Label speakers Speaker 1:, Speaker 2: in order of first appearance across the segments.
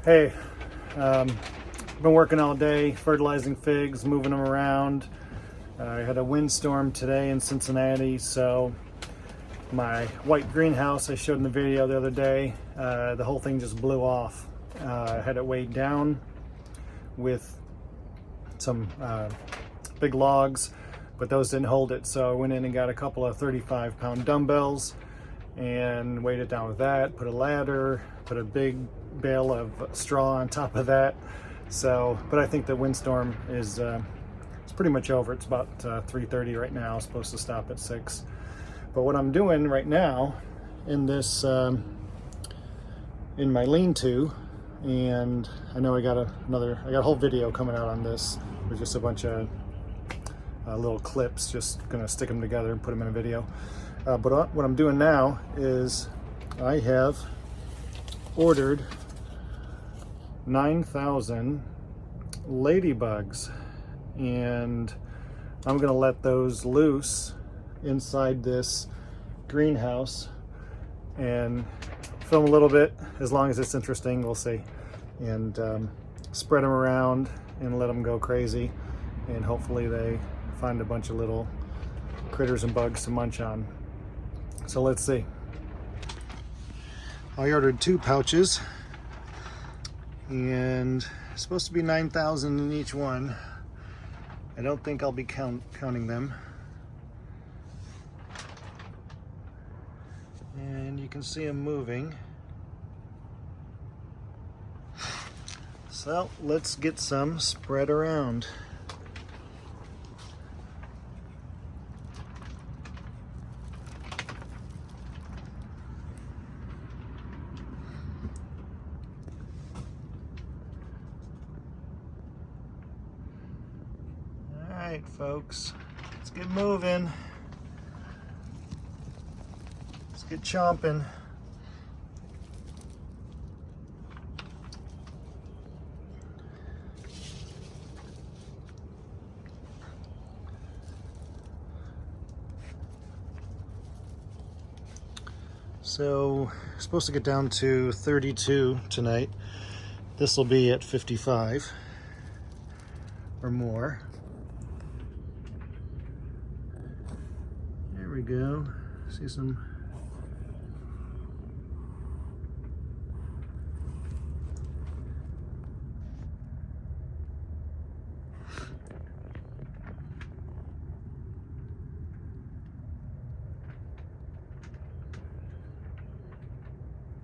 Speaker 1: Hey, been working all day, fertilizing figs, moving them around. I had a windstorm today in Cincinnati, so my white greenhouse I showed in the video the other day, the whole thing just blew off. I had it weighed down with some big logs, but those didn't hold it, so I went in and got a couple of 35-pound dumbbells and weighed it down with that, put a ladder, put a big bale of straw on top of that. So, but I think the windstorm is it's pretty much over. It's about 3:30 right now. It's supposed to stop at 6. But what I'm doing right now in this in my lean-to, and I know I got a whole video coming out on this with just a bunch of little clips, just gonna stick them together and put them in a video. But what I'm doing now is I have ordered 9,000 ladybugs, and I'm gonna let those loose inside this greenhouse and film a little bit, as long as it's interesting, we'll see, and spread them around and let them go crazy, and hopefully they find a bunch of little critters and bugs to munch on. So let's see. I ordered 2 pouches, and it's supposed to be 9,000 in each one. I don't think I'll be counting them. And you can see them moving. So let's get some spread around. All right, folks, let's get moving. Let's get chomping. So, supposed to get down to 32 tonight. This will be at 55 or more. There we go. See some.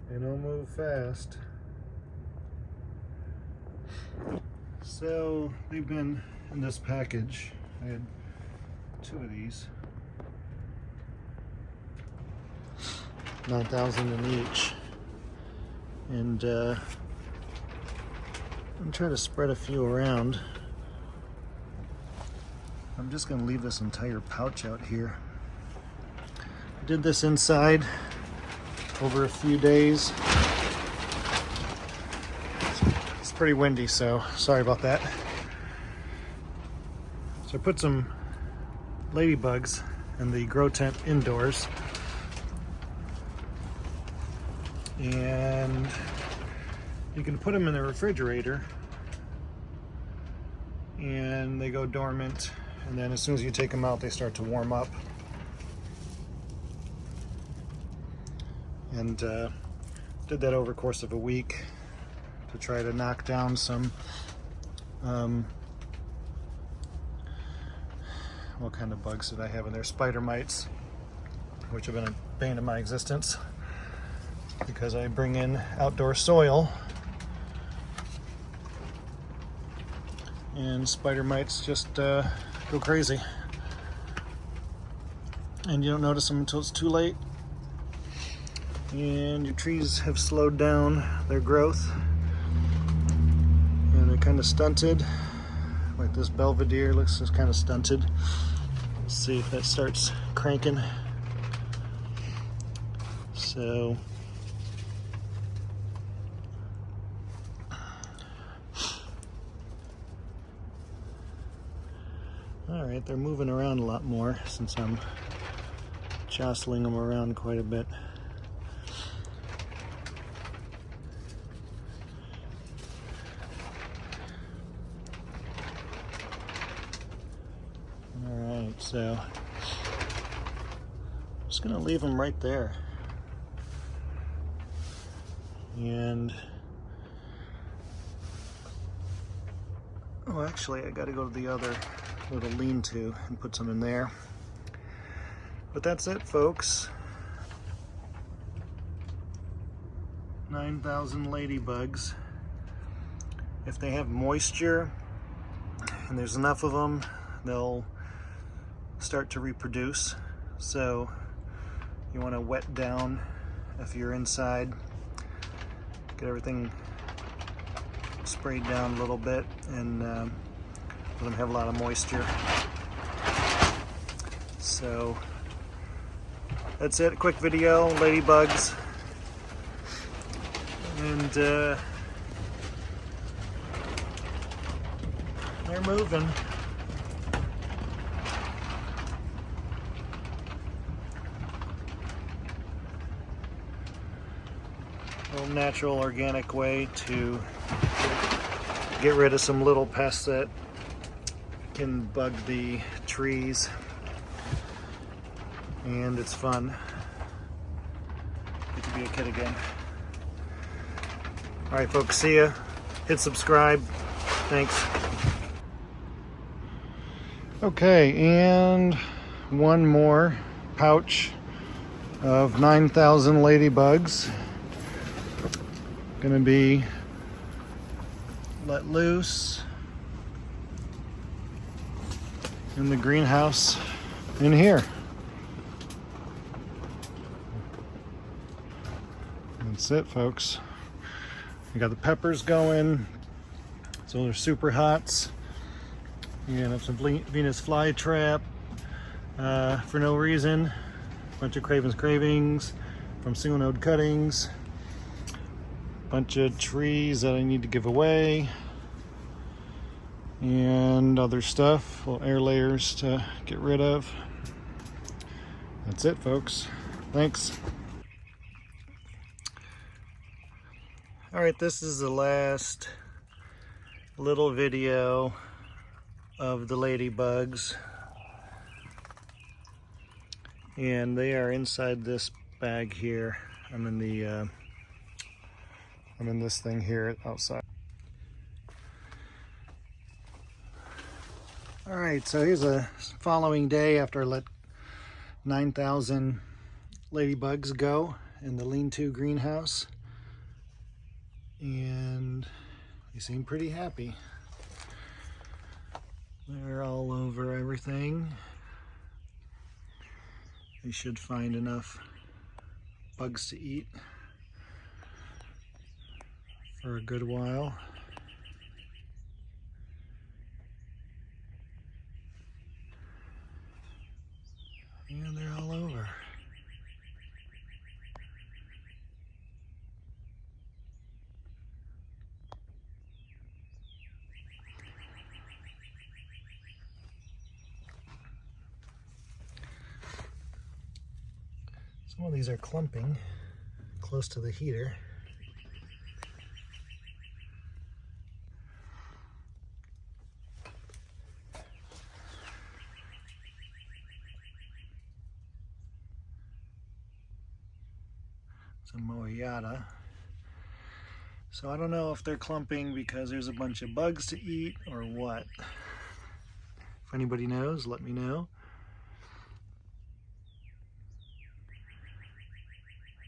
Speaker 1: They don't move fast. So they've been in this package. I had 2 of these. 9,000 in each. And I'm trying to spread a few around. I'm just going to leave this entire pouch out here. I did this inside over a few days. It's pretty windy, so sorry about that. So I put some ladybugs in the grow tent indoors, and you can put them in the refrigerator and they go dormant, and then as soon as you take them out they start to warm up. And did that over the course of a week to try to knock down some what kind of bugs did I have in there? Spider mites, which have been a bane of my existence because I bring in outdoor soil and spider mites just go crazy, and you don't notice them until it's too late. And your trees have slowed down their growth, and they're kind of stunted. Like this Belvedere looks just kind of stunted. Let's see if that starts cranking. So all right, they're moving around a lot more since I'm jostling them around quite a bit. So I'm just gonna leave them right there. And oh, actually I gotta go to the other little lean-to and put some in there. But that's it, folks. 9,000 ladybugs. If they have moisture and there's enough of them, they'll start to reproduce. So you want to wet down if you're inside. Get everything sprayed down a little bit and let them have a lot of moisture. So that's it, a quick video, ladybugs. And they're moving. A little natural, organic way to get rid of some little pests that can bug the trees. And it's fun. Get to be a kid again. All right, folks, see ya. Hit subscribe. Thanks. Okay, and one more pouch of 9,000 ladybugs. Gonna be let loose in the greenhouse in here. That's it, folks. We got the peppers going, so they're super hots. And have some Venus flytrap for no reason. Bunch of Craven's Cravings from single node cuttings. Bunch of trees that I need to give away. And other stuff, little air layers to get rid of. That's it, folks. Thanks. All right, this is the last little video of the ladybugs, and they are inside this bag here. I'm in this thing here outside. All right, so here's a following day after I let 9,000 ladybugs go in the lean-to greenhouse. And they seem pretty happy. They're all over everything. They should find enough bugs to eat for a good while. And they're all over. Some of these are clumping close to the heater. Some Moyata. So I don't know if they're clumping because there's a bunch of bugs to eat or what. If anybody knows, let me know.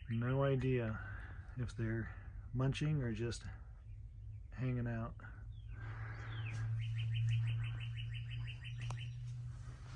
Speaker 1: No idea if they're munching or just hanging out.